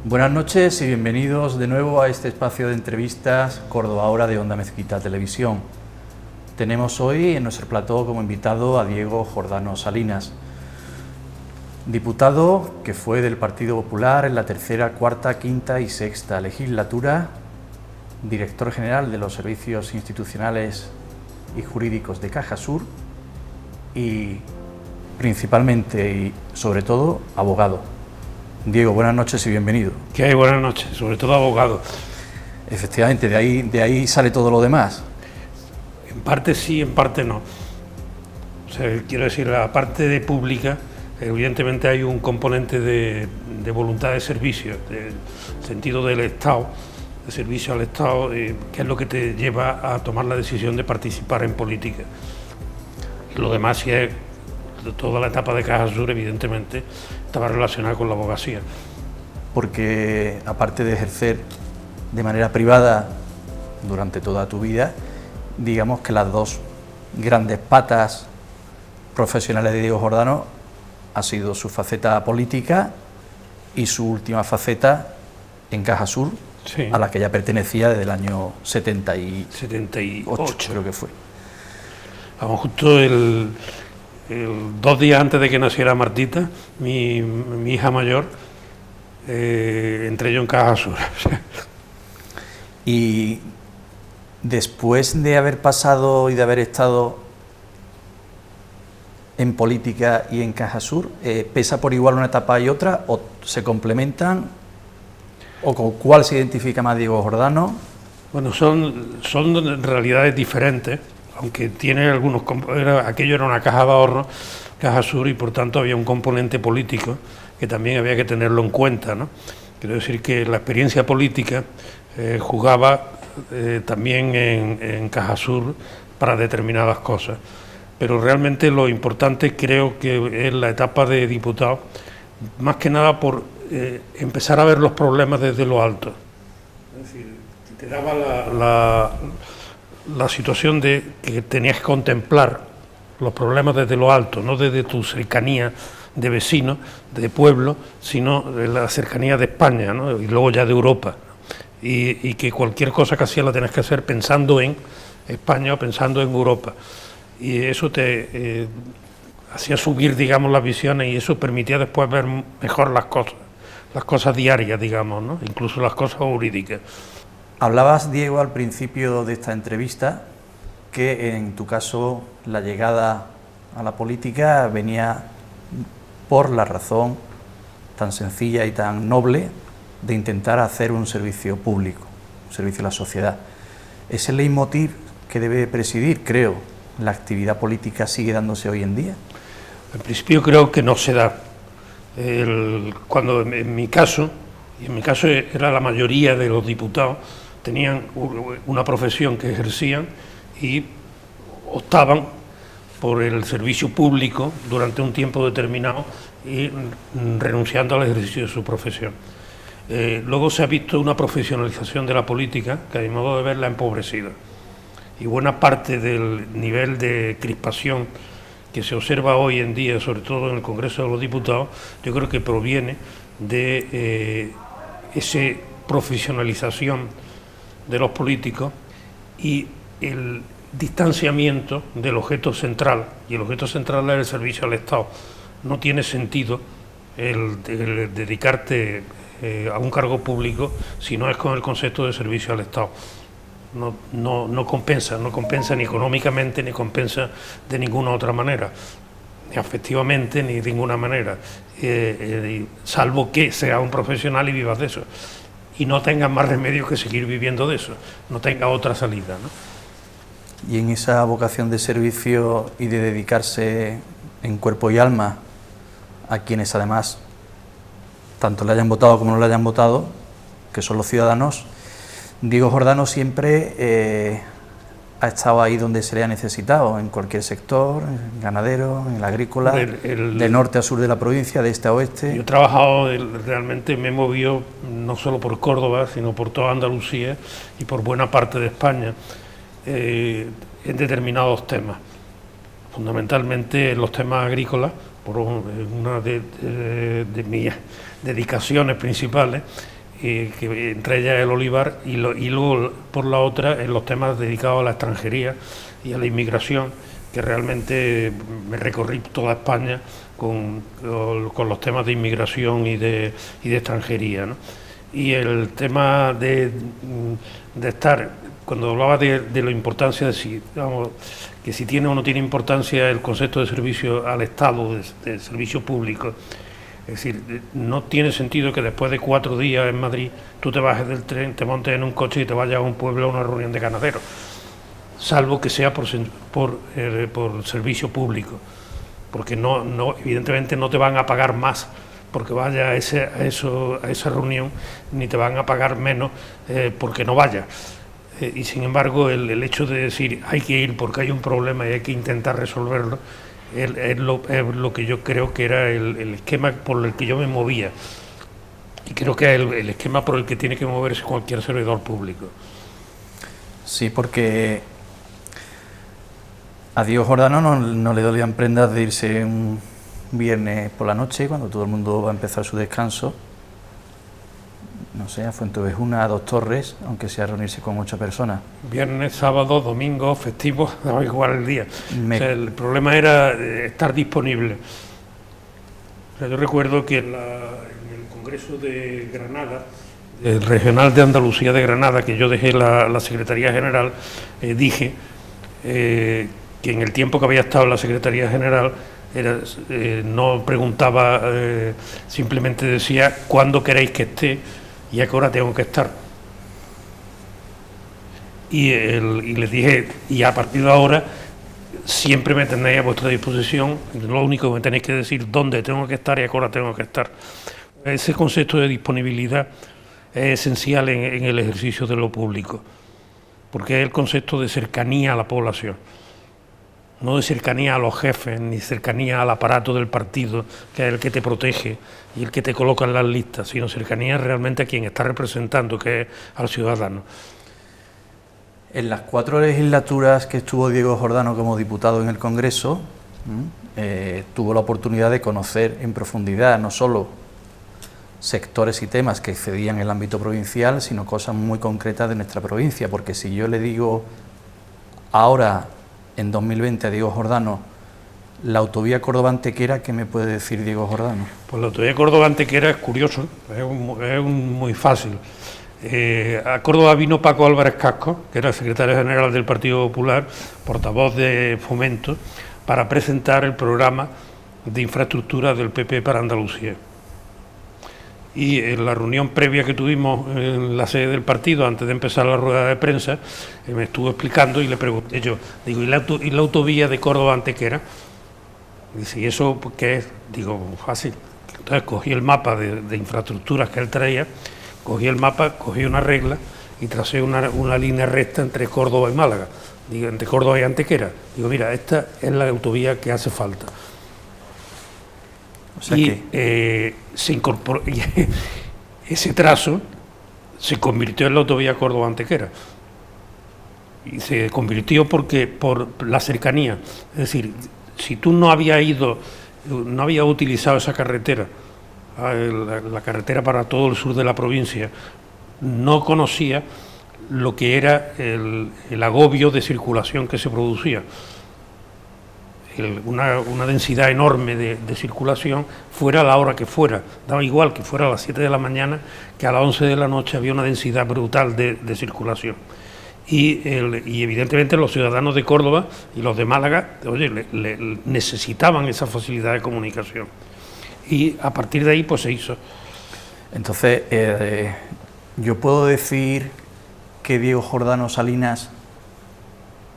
Buenas noches y bienvenidos de nuevo a este espacio de entrevistas Córdoba Ahora de Onda Mezquita Televisión. Tenemos hoy en nuestro plató como invitado a Diego Jordano Salinas, diputado que fue del Partido Popular en la tercera, cuarta, quinta y sexta legislatura, director general de los servicios institucionales y jurídicos de Cajasur y principalmente y sobre todo abogado. Diego, buenas noches y bienvenido. ¿Qué hay? Buenas noches, sobre todo abogado. Efectivamente, de ahí sale todo lo demás. En parte sí, en parte no. O sea, quiero decir, la parte de pública, evidentemente hay un componente de voluntad de servicio, del sentido del Estado, de servicio al Estado, que es lo que te lleva a tomar la decisión de participar en política. Y lo demás sí es, toda la etapa de Cajasur, evidentemente, estaba relacionada con la abogacía. Porque aparte de ejercer de manera privada durante toda tu vida, digamos que las dos grandes patas profesionales de Diego Jordano ha sido su faceta política y su última faceta en Cajasur, sí, a la que ya pertenecía desde el año 78, creo que fue. Vamos, justo el 2 días antes de que naciera Martita, mi hija mayor, entré yo en Cajasur. Y después de haber pasado y de haber estado en política y en Cajasur, ¿pesa por igual una etapa y otra o se complementan? ¿O con cuál se identifica más Diego Jordano? Bueno, son realidades diferentes, aunque tiene algunos... Aquello era una caja de ahorros, Cajasur, y por tanto había un componente político que también había que tenerlo en cuenta, ¿no? Quiero decir que la experiencia política jugaba también en Cajasur para determinadas cosas, pero realmente lo importante creo que es la etapa de diputado, más que nada por empezar a ver los problemas desde lo alto. Es decir, te daba la situación de que tenías que contemplar los problemas desde lo alto, no desde tu cercanía de vecino, de pueblo, sino de la cercanía de España, ¿no? Y luego ya de Europa. Y que cualquier cosa que hacías la tenías que hacer pensando en España o pensando en Europa. Y eso te hacía subir, digamos, las visiones, y eso permitía después ver mejor las cosas diarias, digamos, ¿no? Incluso las cosas jurídicas. Hablabas, Diego, al principio de esta entrevista, que en tu caso la llegada a la política venía por la razón tan sencilla y tan noble de intentar hacer un servicio público, un servicio a la sociedad. ¿Ese leitmotiv que debe presidir, creo, la actividad política sigue dándose hoy en día? En principio creo que no se da. Cuando en mi caso era la mayoría de los diputados, tenían una profesión que ejercían y optaban por el servicio público durante un tiempo determinado y renunciando al ejercicio de su profesión. Luego se ha visto una profesionalización de la política que a mi modo de verla ha empobrecido, y buena parte del nivel de crispación que se observa hoy en día, sobre todo en el Congreso de los Diputados, yo creo que proviene de esa profesionalización de los políticos y el distanciamiento del objeto central, y el objeto central es el servicio al Estado. No tiene sentido el dedicarte a un cargo público si no es con el concepto de servicio al Estado. No compensa ni económicamente, ni compensa de ninguna otra manera, ni afectivamente, ni de ninguna manera, salvo que seas un profesional y vivas de eso, y no tengas más remedio que seguir viviendo de eso, no tengas otra salida, ¿no? Y en esa vocación de servicio y de dedicarse en cuerpo y alma a quienes además tanto le hayan votado como no le hayan votado, que son los ciudadanos, Diego Jordano siempre ha estado ahí donde se le ha necesitado, en cualquier sector, en ganadero, en el agrícola, de norte a sur de la provincia, de este a oeste. Yo he trabajado, realmente me he movido no solo por Córdoba, sino por toda Andalucía y por buena parte de España, en determinados temas, fundamentalmente en los temas agrícolas, por una de mis dedicaciones principales, que entre ellas el olivar, y luego por la otra en los temas dedicados a la extranjería y a la inmigración, que realmente me recorrí toda España con los temas de inmigración y de extranjería, ¿no? Y el tema de estar, cuando hablaba de la importancia de si, vamos, que si tiene o no tiene importancia el concepto de servicio al Estado, de servicio público. Es decir, no tiene sentido que después de 4 días en Madrid tú te bajes del tren, te montes en un coche y te vayas a un pueblo a una reunión de ganaderos, salvo que sea por servicio público, porque evidentemente no te van a pagar más porque vayas a esa reunión, ni te van a pagar menos porque no vayas. Y sin embargo el hecho de decir hay que ir porque hay un problema y hay que intentar resolverlo, es lo que yo creo que era el esquema por el que yo me movía, y creo que es el esquema por el que tiene que moverse cualquier servidor público. Sí, porque a Diego Jordano no le dolían prendas de irse un viernes por la noche, cuando todo el mundo va a empezar su descanso, no sé, a Fuenteovejuna, a Dos Torres, aunque sea reunirse con 8 personas. Viernes, sábado, domingo, festivo, daba igual el día. O sea, el problema era estar disponible. O sea, yo recuerdo que en el Congreso de Granada, el Regional de Andalucía de Granada, que yo dejé la Secretaría General, dije que en el tiempo que había estado en la Secretaría General no preguntaba, simplemente decía cuándo queréis que esté y a qué hora tengo que estar. Y les dije, y a partir de ahora siempre me tenéis a vuestra disposición, lo único que me tenéis que decir dónde tengo que estar y a qué hora tengo que estar. Ese concepto de disponibilidad es esencial en el ejercicio de lo público, porque es el concepto de cercanía a la población, no de cercanía a los jefes, ni cercanía al aparato del partido, que es el que te protege y el que te coloca en las listas, sino cercanía realmente a quien está representando, que es al ciudadano. En las 4 legislaturas que estuvo Diego Jordano como diputado en el Congreso, tuvo la oportunidad de conocer en profundidad no solo sectores y temas que excedían el ámbito provincial, sino cosas muy concretas de nuestra provincia, porque si yo le digo ahora, en 2020, a Diego Jordano, la autovía Córdoba-Antequera, ¿qué me puede decir Diego Jordano? Pues la autovía Córdoba-Antequera es curioso, es muy fácil. A Córdoba vino Paco Álvarez Casco, que era el secretario general del Partido Popular, portavoz de Fomento, para presentar el programa de infraestructura del PP para Andalucía. Y en la reunión previa que tuvimos en la sede del partido, antes de empezar la rueda de prensa, me estuvo explicando y le pregunté yo, digo, ¿y la autovía de Córdoba-Antequera? Dice, ¿y eso qué es? Digo, fácil. Entonces cogí el mapa de infraestructuras que él traía, cogí el mapa, cogí una regla y tracé una línea recta entre Córdoba y Málaga, digo, entre Córdoba y Antequera. Digo, mira, esta es la autovía que hace falta. O sea que se incorporó, ese trazo se convirtió en la autovía Córdoba-Antequera. Y se convirtió por la cercanía. Es decir, si tú no habías utilizado esa carretera, la carretera para todo el sur de la provincia, no conocía lo que era el agobio de circulación que se producía. Una densidad enorme de circulación, fuera a la hora que fuera, daba igual que fuera a las 7 de la mañana que a las 11 de la noche, había una densidad brutal de circulación. Y evidentemente los ciudadanos de Córdoba y los de Málaga, oye, necesitaban esa facilidad de comunicación. Y a partir de ahí pues se hizo. Entonces, yo puedo decir que Diego Jordano Salinas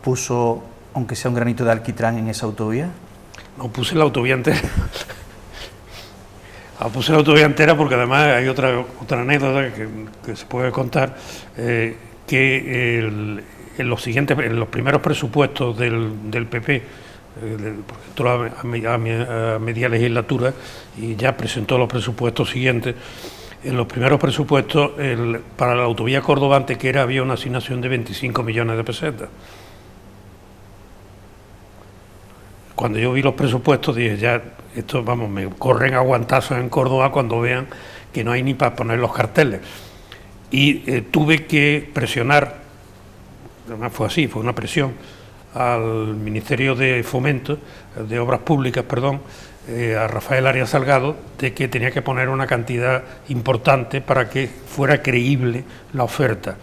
puso, aunque sea un granito de alquitrán, en esa autovía. No, puse la autovía entera. Puse la autovía entera porque además hay otra anécdota que se puede contar, que en los primeros presupuestos del PP, porque entró a media legislatura y ya presentó los presupuestos siguientes. En los primeros presupuestos, para la autovía Córdoba-Antequera había una asignación de 25 millones de pesetas. Cuando yo vi los presupuestos dije, ya, esto, vamos, me corren a guantazos en Córdoba cuando vean que no hay ni para poner los carteles. y tuve que presionar, además fue así, fue una presión al Ministerio de Fomento, de Obras Públicas, perdón, a Rafael Arias Salgado, de que tenía que poner una cantidad importante para que fuera creíble la oferta,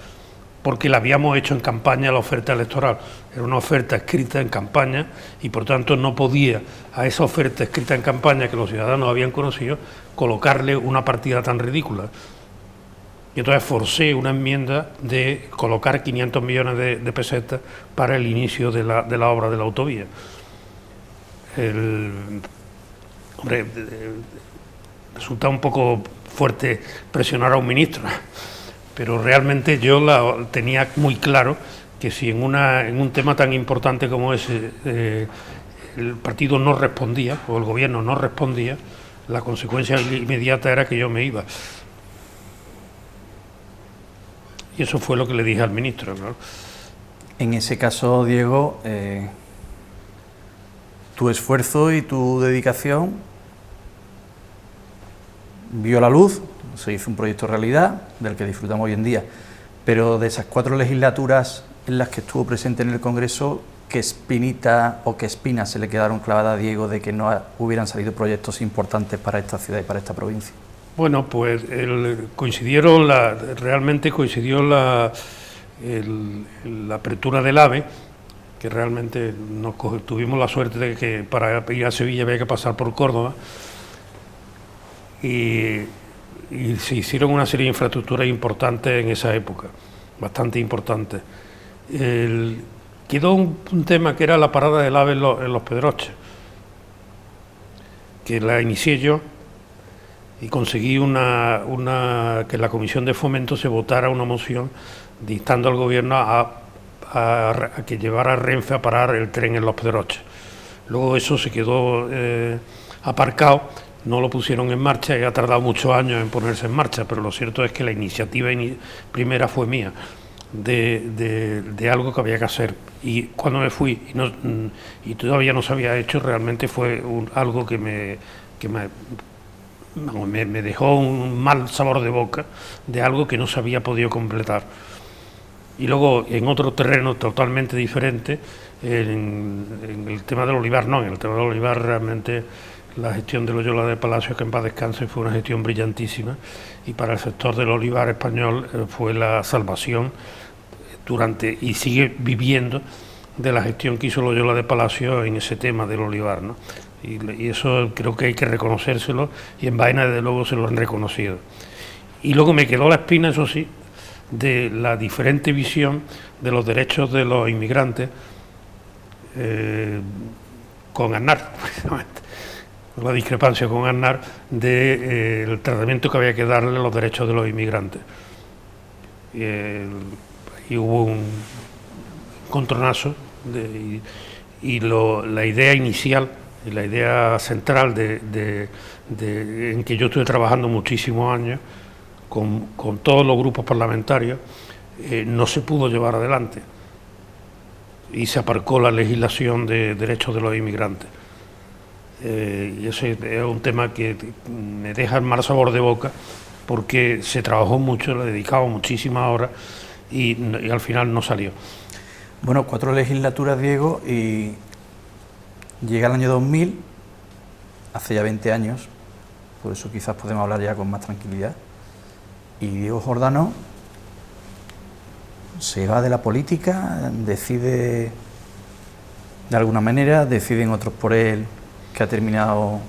porque la habíamos hecho en campaña, la oferta electoral. Era una oferta escrita en campaña y por tanto no podía a esa oferta escrita en campaña que los ciudadanos habían conocido colocarle una partida tan ridícula. Y entonces forcé una enmienda de colocar 500 millones de pesetas para el inicio de la obra de la autovía. Hombre, resulta un poco fuerte presionar a un ministro, pero realmente yo tenía muy claro que si en un tema tan importante como ese el partido no respondía, o el gobierno no respondía, la consecuencia inmediata era que yo me iba. Y eso fue lo que le dije al ministro, ¿no? En ese caso, Diego, tu esfuerzo y tu dedicación vio la luz, se hizo un proyecto realidad del que disfrutamos hoy en día, pero de esas 4 legislaturas en las que estuvo presente en el Congreso, ¿qué espinita o qué espinas se le quedaron clavadas a Diego de que no hubieran salido proyectos importantes para esta ciudad y para esta provincia? Bueno, pues realmente coincidió la apertura del AVE, que realmente tuvimos la suerte de que para ir a Sevilla había que pasar por Córdoba, y se hicieron una serie de infraestructuras importantes en esa época, bastante importantes. Quedó un tema que era la parada del AVE en los Pedroches, que la inicié yo y conseguí que en la Comisión de Fomento se votara una moción dictando al gobierno a que llevara a Renfe a parar el tren en los Pedroches. Luego eso se quedó aparcado, no lo pusieron en marcha y ha tardado muchos años en ponerse en marcha, pero lo cierto es que la iniciativa primera fue mía, de algo que había que hacer. Y cuando me fui y todavía no se había hecho, realmente fue algo que me dejó un mal sabor de boca de algo que no se había podido completar. Y luego en otro terreno totalmente diferente, en el tema del olivar, en el tema del olivar realmente la gestión de Loyola de Palacio, que en paz descanse, fue una gestión brillantísima, y para el sector del olivar español fue la salvación y sigue viviendo de la gestión que hizo Loyola de Palacio en ese tema del olivar, ¿no? Y eso creo que hay que reconocérselo, y en Baena desde luego se lo han reconocido. Y luego me quedó la espina, eso sí, de la diferente visión de los derechos de los inmigrantes con Aznar, precisamente, la discrepancia con Aznar del tratamiento que había que darle a los derechos de los inmigrantes. Y hubo un encontronazo la idea inicial y la idea central en que yo estuve trabajando muchísimos años con todos los grupos parlamentarios, no se pudo llevar adelante y se aparcó la legislación de derechos de los inmigrantes. Y ese es un tema que me deja el mal sabor de boca, porque se trabajó mucho, le dedicaba muchísimas horas y al final no salió. Bueno, 4 legislaturas, Diego, y llega el año 2000, hace ya 20 años, por eso quizás podemos hablar ya con más tranquilidad, y Diego Jordano se va de la política, decide de alguna manera, deciden otros por él que ha terminado.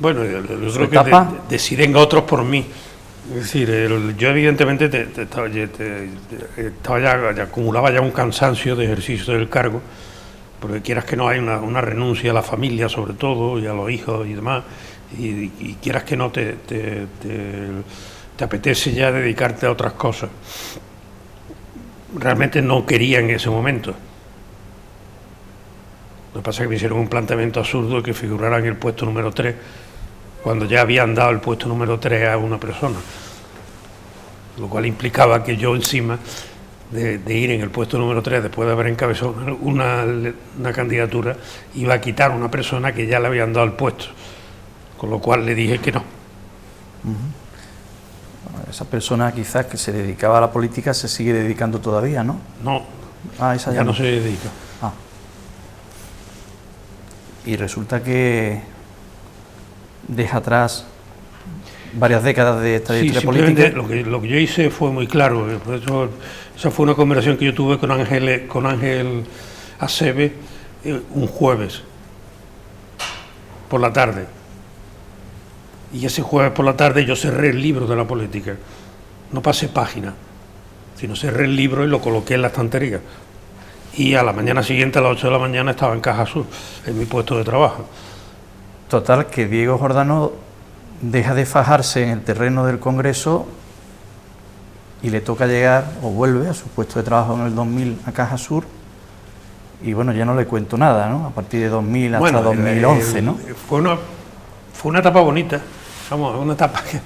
Bueno, yo creo que deciden otros por mí. Es decir, yo evidentemente acumulaba ya un cansancio de ejercicio del cargo, porque quieras que no hay una renuncia a la familia sobre todo, y a los hijos y demás, y quieras que no te apetece ya dedicarte a otras cosas. Realmente no quería en ese momento. Lo que pasa es que me hicieron un planteamiento absurdo de que figurara en el puesto número 3, cuando ya habían dado el puesto número 3 a una persona, lo cual implicaba que yo encima de ir en el puesto número 3, después de haber encabezado una candidatura, iba a quitar a una persona que ya le habían dado el puesto, con lo cual le dije que no. Esa persona quizás que se dedicaba a la política se sigue dedicando todavía, ¿no? No, Esa ya no se dedica. Ah. Y resulta que deja atrás varias décadas de trayectoria política. Lo que yo hice fue muy claro. Por eso, esa fue una conversación que yo tuve con Ángel Acebe un jueves por la tarde. Y ese jueves por la tarde yo cerré el libro de la política. No pasé página, sino cerré el libro y lo coloqué en la estantería. Y a la mañana siguiente, a las 8 de la mañana, estaba en Caja Sur, en mi puesto de trabajo. Total, que Diego Jordano deja de fajarse en el terreno del Congreso y le toca llegar, o vuelve a su puesto de trabajo en el 2000 a Caja Sur, y bueno, ya no le cuento nada, ¿no? A partir de 2000 hasta 2011, ¿no? Fue una etapa bonita, vamos, una etapa que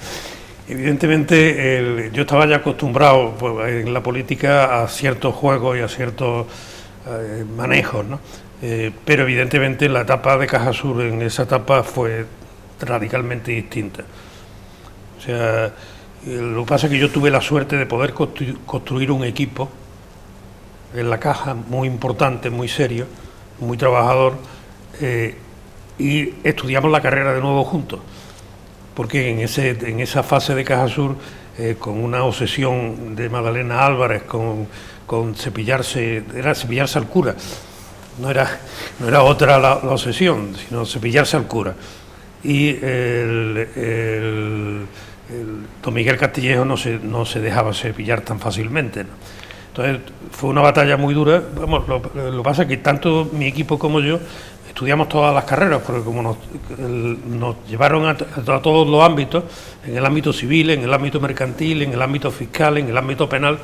evidentemente yo estaba ya acostumbrado pues, en la política a ciertos juegos y a ciertos manejos, ¿no? Pero evidentemente la etapa de Caja Sur en esa etapa fue radicalmente distinta. O sea, lo que pasa es que yo tuve la suerte de poder construir un equipo en la Caja muy importante, muy serio, muy trabajador, y estudiamos la carrera de nuevo juntos, porque en esa fase de Caja Sur, con una obsesión de Magdalena Álvarez con cepillarse al cura, no era otra la obsesión, sino cepillarse al cura. Y don Miguel Castillejo no se dejaba cepillar tan fácilmente, ¿no? Entonces fue una batalla muy dura. Vamos, lo que pasa es que tanto mi equipo como yo estudiamos todas las carreras, porque como nos llevaron a todos los ámbitos, en el ámbito civil, en el ámbito mercantil, en el ámbito fiscal, en el ámbito penal,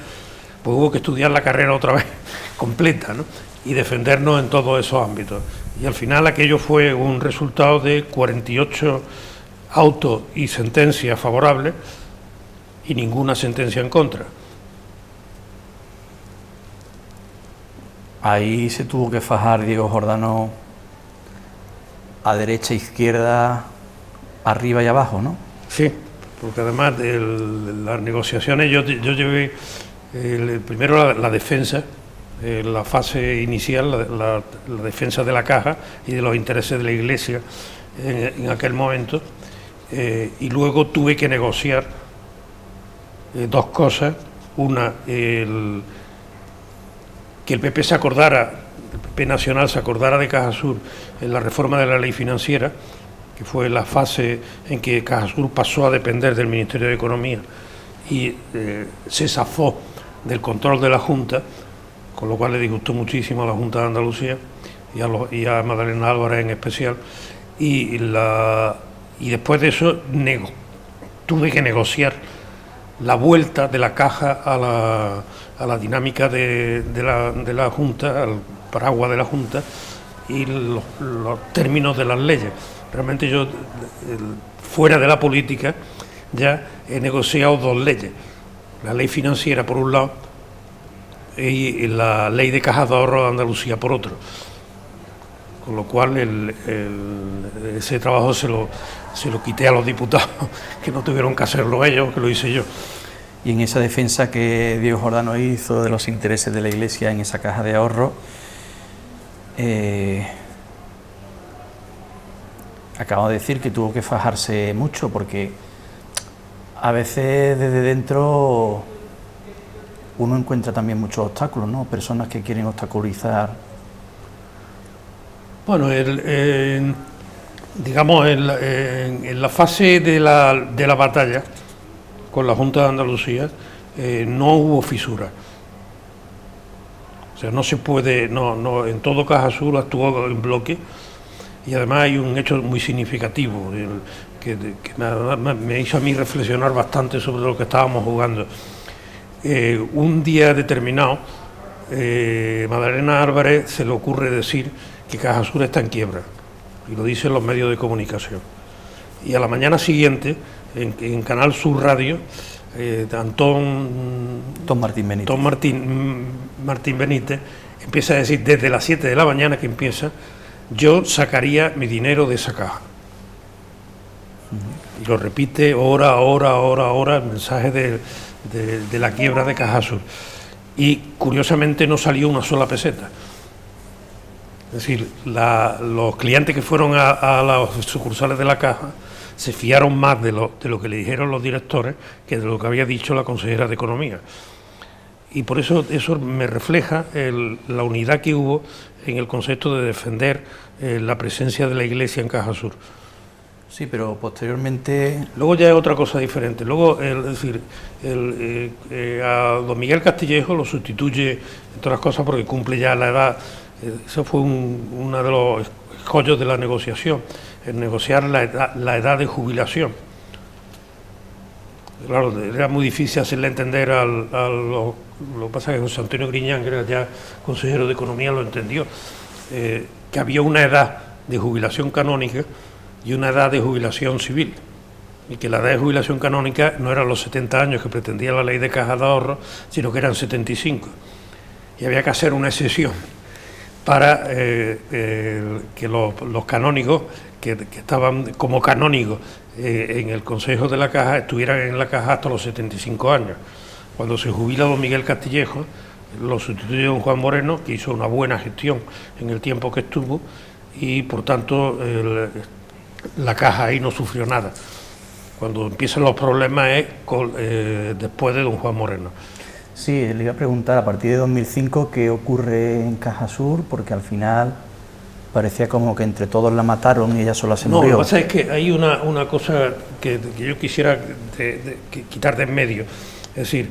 pues hubo que estudiar la carrera otra vez completa, ¿no? Y defendernos en todos esos ámbitos. Y al final aquello fue un resultado de 48 autos y sentencias favorables y ninguna sentencia en contra. Ahí se tuvo que fajar Diego Jordano a derecha, izquierda, arriba y abajo, ¿no? Sí, porque además las negociaciones yo llevé primero la defensa, la fase inicial, la defensa de la Caja y de los intereses de la Iglesia en aquel momento, y luego tuve que negociar dos cosas. Una, que el PP el PP nacional se acordara de Caja Sur en la reforma de la ley financiera, que fue la fase en que Caja Sur pasó a depender del Ministerio de Economía y se zafó del control de la Junta, con lo cual le disgustó muchísimo a la Junta de Andalucía y a Magdalena Álvarez en especial. Y después de eso tuve que negociar la vuelta de la Caja a la dinámica de la Junta, al paraguas de la Junta y los términos de las leyes. Realmente yo, fuera de la política, ya he negociado dos leyes: la ley financiera por un lado y la ley de cajas de ahorro de Andalucía por otro. Con lo cual ese trabajo se lo quité a los diputados, que no tuvieron que hacerlo ellos, que lo hice yo. Y en esa defensa que Diego Jordano hizo de los intereses de la Iglesia en esa caja de ahorro, acabo de decir que tuvo que fajarse mucho, porque a veces desde dentro uno encuentra también muchos obstáculos, ¿no? Personas que quieren obstaculizar. Bueno, digamos, en la fase de la batalla con la Junta de Andalucía no hubo fisura. O sea, no se puede, en todo Caja Sur actuó en bloque, y además hay un hecho muy significativo que me hizo a mí reflexionar bastante sobre lo que estábamos jugando. Un día determinado, Magdalena Álvarez se le ocurre decir que Caja Sur está en quiebra, y lo dicen los medios de comunicación. Y a la mañana siguiente, en Canal Sur Radio, Martín Benítez empieza a decir, desde las 7 de la mañana que empieza, yo sacaría mi dinero de esa caja. Y lo repite hora, el mensaje de la quiebra de Caja Sur. Y curiosamente no salió una sola peseta. Es decir, los clientes que fueron a las sucursales de la Caja se fiaron más de lo que le dijeron los directores que de lo que había dicho la consejera de Economía. Y por eso me refleja la unidad que hubo en el concepto de defender la presencia de la Iglesia en Caja Sur. Sí, pero posteriormente... Luego ya es otra cosa diferente. Luego, a don Miguel Castillejo lo sustituye, entre otras cosas, porque cumple ya la edad. Eso fue uno de los escollos de la negociación, el negociar la edad de jubilación. Claro, era muy difícil hacerle entender lo que pasa es que José Antonio Griñán, que era ya consejero de Economía, lo entendió, que había una edad de jubilación canónica y una edad de jubilación civil, y que la edad de jubilación canónica no eran los 70 años que pretendía la ley de caja de ahorro, sino que eran 75, y había que hacer una excepción para que los canónigos que estaban como canónigos en el Consejo de la Caja estuvieran en la Caja hasta los 75 años. Cuando se jubila don Miguel Castillejo, lo sustituye don Juan Moreno, que hizo una buena gestión en el tiempo que estuvo, y por tanto la Caja ahí no sufrió nada. Cuando empiezan los problemas es después de don Juan Moreno. Sí, le iba a preguntar a partir de 2005 qué ocurre en Caja Sur, porque al final parecía como que entre todos la mataron y ella sola se murió. No, lo que pasa es que hay una cosa que yo quisiera quitar de en medio. Es decir,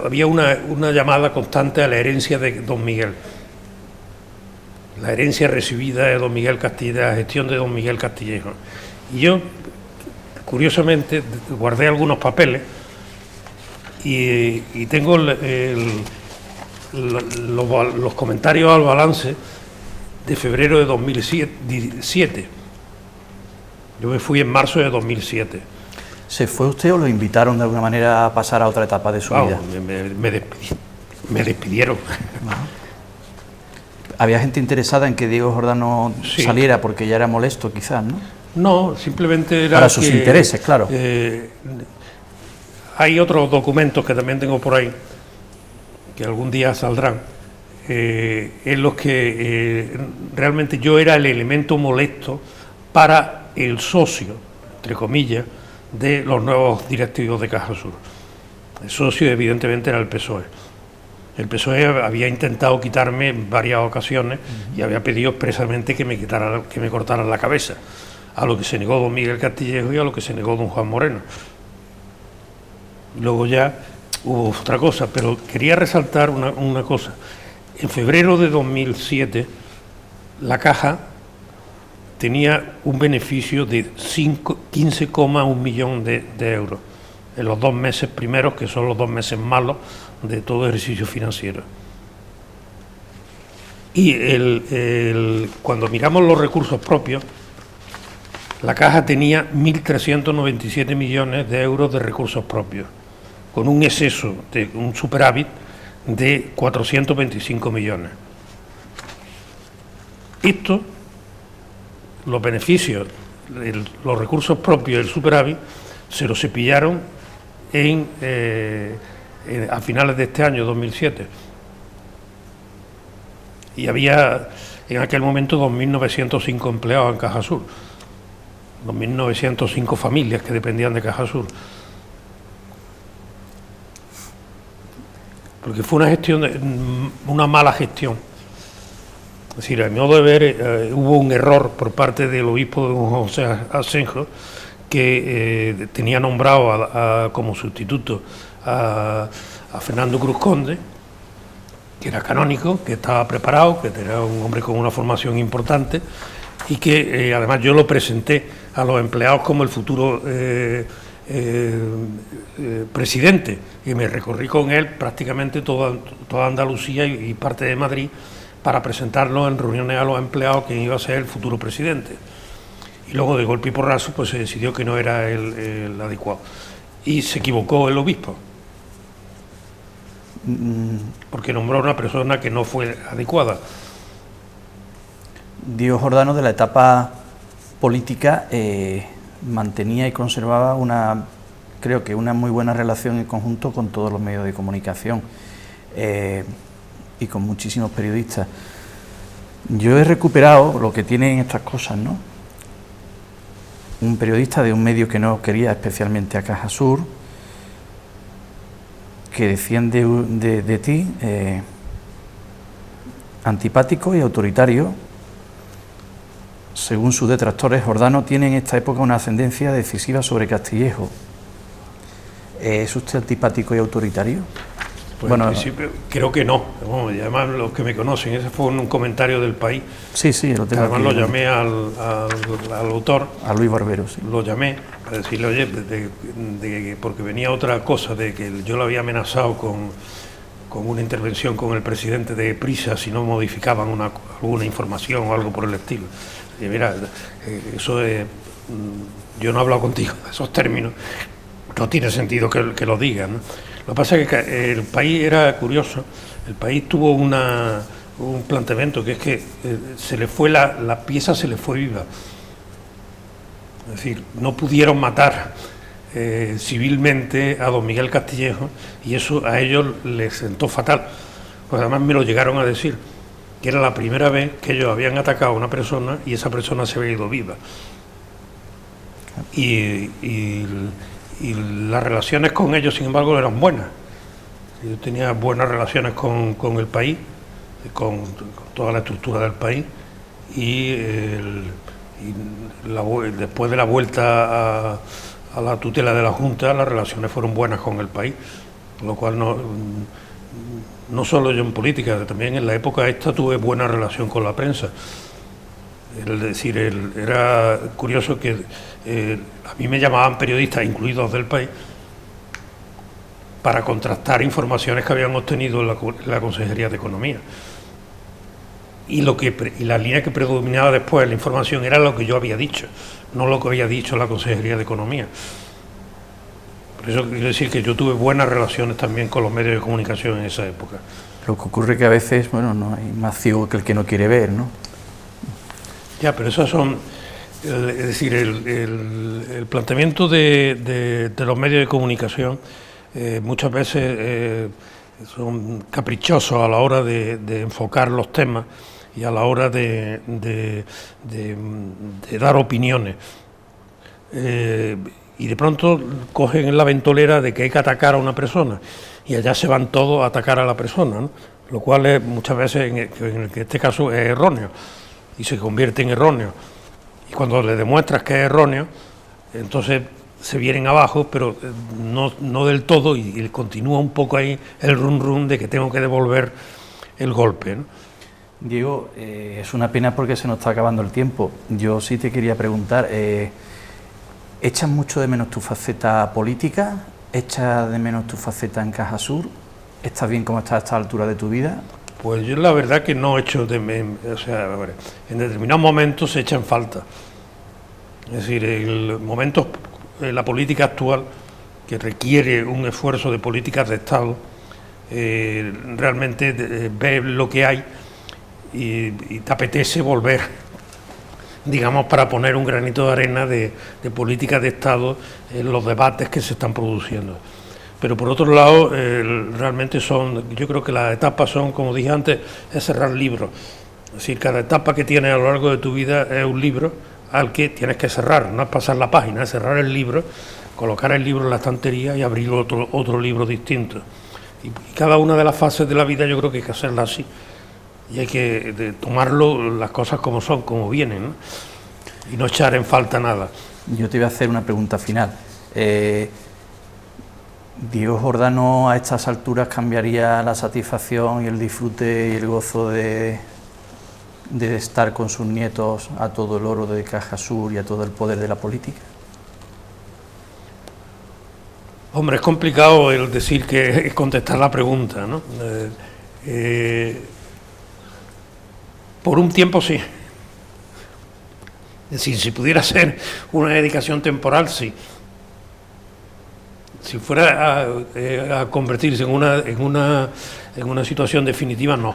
había una llamada constante a la herencia de don Miguel. La herencia recibida de don Miguel Castillejo, la gestión de don Miguel Castillejo. Y yo, curiosamente, guardé algunos papeles y tengo los comentarios al balance de febrero de 2007. Yo me fui en marzo de 2007. ¿Se fue usted o lo invitaron de alguna manera a pasar a otra etapa de su vida? Me despidieron. ¿Había gente interesada en que Diego Jordano saliera porque ya era molesto, quizás, no? No, simplemente era para sus intereses, claro. Hay otros documentos que también tengo por ahí, que algún día saldrán, en los que realmente yo era el elemento molesto para el socio, entre comillas, de los nuevos directivos de Caja Sur. El socio evidentemente era el PSOE. El PSOE había intentado quitarme en varias ocasiones y había pedido expresamente que me cortaran la cabeza, a lo que se negó don Miguel Castillejo y a lo que se negó don Juan Moreno. Luego ya hubo otra cosa, pero quería resaltar una cosa. En febrero de 2007 la Caja tenía un beneficio de 15,1 millones de euros en los 2 meses primeros, que son los 2 meses malos de todo ejercicio financiero. Y cuando miramos los recursos propios, la Caja tenía 1.397 millones de euros de recursos propios, con un exceso, de un superávit de 425 millones. Esto, los beneficios, los recursos propios del superávit, se los cepillaron a finales de este año, 2007. Y había en aquel momento 2.905 empleados en Caja Sur, 2.905 familias que dependían de Caja Sur. Porque fue una mala gestión. Es decir, a mi modo de ver, hubo un error por parte del obispo don José Asenjo, que tenía nombrado como sustituto a Fernando Cruz Conde, que era canónico, que estaba preparado, que era un hombre con una formación importante, y que además yo lo presenté a los empleados como el futuro presidente, y me recorrí con él prácticamente toda Andalucía y parte de Madrid para presentarlo en reuniones a los empleados quién iba a ser el futuro presidente. Y luego de golpe y porrazo pues se decidió que no era el adecuado. Y se equivocó el obispo, porque nombró a una persona que no fue adecuada. Diego Jordano, de la etapa política, mantenía y conservaba creo que una muy buena relación en conjunto con todos los medios de comunicación y con muchísimos periodistas. Yo he recuperado lo que tienen estas cosas, ¿no? Un periodista de un medio que no quería especialmente a Caja Sur, que decían de ti, antipático y autoritario. Según sus detractores, Jordano tiene en esta época una ascendencia decisiva sobre Castillejo. ¿Es usted antipático y autoritario? Pues bueno, en principio creo que no. Y además los que me conocen, ese fue un comentario del País. Sí, lo tengo. Además lo llamé al autor. A Luis Barbero, sí. Lo llamé para decirle, oye, porque venía otra cosa, de que yo lo había amenazado con una intervención con el presidente de Prisa si no modificaban alguna información o algo por el estilo. Y mira, eso es, yo no he hablado contigo de esos términos, no tiene sentido que lo digan, ¿no? Lo que pasa es que el País era curioso, el País tuvo un planteamiento que es que se le fue la pieza se le fue viva. Es decir, no pudieron matar civilmente a don Miguel Castillejo y eso a ellos les sentó fatal. Pues además me lo llegaron a decir, que era la primera vez que ellos habían atacado a una persona y esa persona se había ido viva. Y las relaciones con ellos, sin embargo, eran buenas. Yo tenía buenas relaciones con el País, con toda la estructura del País, y después de la vuelta a la tutela de la Junta, las relaciones fueron buenas con el País, lo cual no solo yo en política, también en la época esta tuve buena relación con la prensa. Es decir, era curioso que a mí me llamaban periodistas, incluidos del País, para contrastar informaciones que habían obtenido en la Consejería de Economía. Y la línea que predominaba después en la información era lo que yo había dicho, no lo que había dicho la Consejería de Economía. Por eso quiero decir que yo tuve buenas relaciones también con los medios de comunicación en esa época. Lo que ocurre es que a veces, bueno, no hay más ciego que el que no quiere ver, ¿no? Ya, pero esos son, es decir, el planteamiento de los medios de comunicación muchas veces son caprichosos a la hora de enfocar los temas y a la hora de dar opiniones. Y de pronto cogen en la ventolera de que hay que atacar a una persona y allá se van todos a atacar a la persona, ¿no? Lo cual es, muchas veces en este caso es erróneo y se convierte en erróneo. Y cuando le demuestras que es erróneo, entonces se vienen abajo, pero no del todo, y continúa un poco ahí el rum de que tengo que devolver el golpe, ¿no? Diego, es una pena porque se nos está acabando el tiempo. Yo sí te quería preguntar, ¿echas mucho de menos tu faceta política? ¿Echas de menos tu faceta en Caja Sur? ¿Estás bien como estás a esta altura de tu vida? Pues yo la verdad que no echo de menos, o sea, en determinados momentos se echan falta. Es decir, el momento, la política actual, que requiere un esfuerzo de políticas de Estado, realmente ves lo que hay y te apetece volver, digamos, para poner un granito de arena de políticas de Estado en los debates que se están produciendo. Pero por otro lado, realmente yo creo que las etapas son, como dije antes, es cerrar libros. Es decir, cada etapa que tienes a lo largo de tu vida es un libro al que tienes que cerrar, no es pasar la página, es cerrar el libro, colocar el libro en la estantería y abrir otro libro distinto. Y cada una de las fases de la vida yo creo que hay que hacerla así. Y hay que tomarlo las cosas como son, como vienen, ¿no? Y no echar en falta nada. Yo te voy a hacer una pregunta final. ¿Diego Jordano a estas alturas cambiaría la satisfacción y el disfrute y el gozo de estar con sus nietos a todo el oro de Caja Sur y a todo el poder de la política? Hombre, es complicado el decir que contestar la pregunta, ¿no? Por un tiempo sí. Es decir, si pudiera ser una dedicación temporal, sí. Si fuera a convertirse en una situación definitiva, no.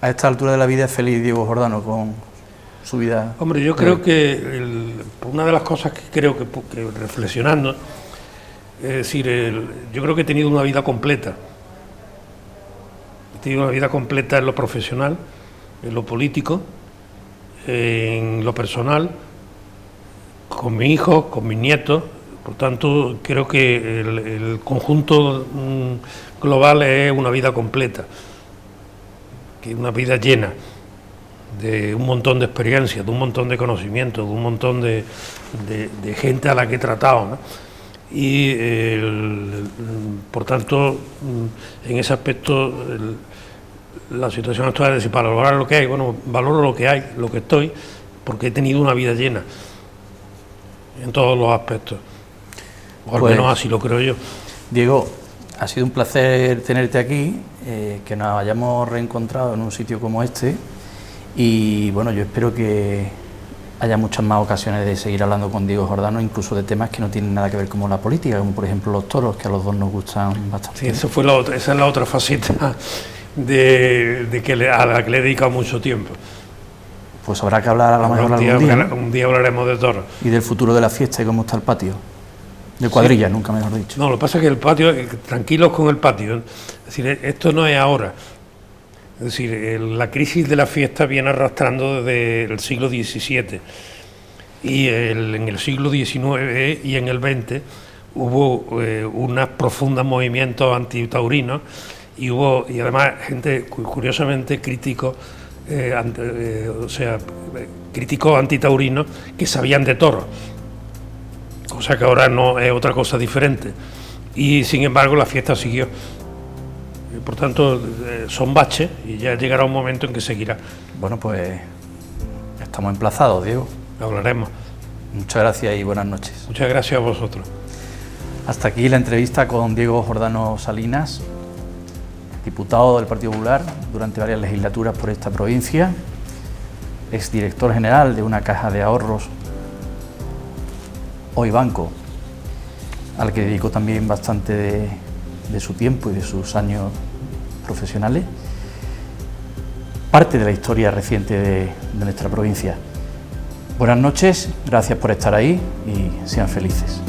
A esta altura de la vida es feliz Diego Jordano con su vida? Hombre, yo creo que una de las cosas que creo que reflexionando, es decir, yo creo que he tenido una vida completa. He tenido una vida completa en lo profesional, en lo político, en lo personal, con mis hijos, con mis nietos. Por tanto, creo que el conjunto global es una vida completa, que es una vida llena de un montón de experiencias, de un montón de conocimientos, de un montón de gente a la que he tratado, ¿no? Y por tanto, en ese aspecto, la situación actual es decir, para valorar lo que hay, bueno, valoro lo que hay, lo que estoy, porque he tenido una vida llena en todos los aspectos, o al menos así lo creo yo. Diego, ha sido un placer tenerte aquí, que nos hayamos reencontrado en un sitio como este, y bueno, yo espero que haya muchas más ocasiones de seguir hablando con Diego Jordano, incluso de temas que no tienen nada que ver con la política, como por ejemplo los toros, que a los dos nos gustan bastante. Sí, esa es la otra faceta a la que le he dedicado mucho tiempo. Pues habrá que hablar a lo mejor algún día, ¿no? Un día hablaremos de toros. Y del futuro de la fiesta y cómo está el patio. De cuadrilla, sí. Nunca mejor dicho. No, lo que pasa es que el patio, tranquilos con el patio, es decir, esto no es ahora. Es decir, la crisis de la fiesta viene arrastrando desde el siglo XVII y en el siglo XIX y en el XX hubo unos profundos movimientos antitaurinos y además gente curiosamente críticos, críticos antitaurinos que sabían de toros, cosa que ahora no es otra cosa diferente, y sin embargo la fiesta siguió. Por tanto, son baches y ya llegará un momento en que seguirá. Bueno, pues estamos emplazados, Diego. Hablaremos. Muchas gracias y buenas noches. Muchas gracias a vosotros. Hasta aquí la entrevista con Diego Jordano Salinas, diputado del Partido Popular durante varias legislaturas por esta provincia, exdirector general de una caja de ahorros, hoy banco, al que dedicó también bastante de su tiempo y de sus años profesionales, parte de la historia reciente de nuestra provincia. Buenas noches, gracias por estar ahí y sean felices.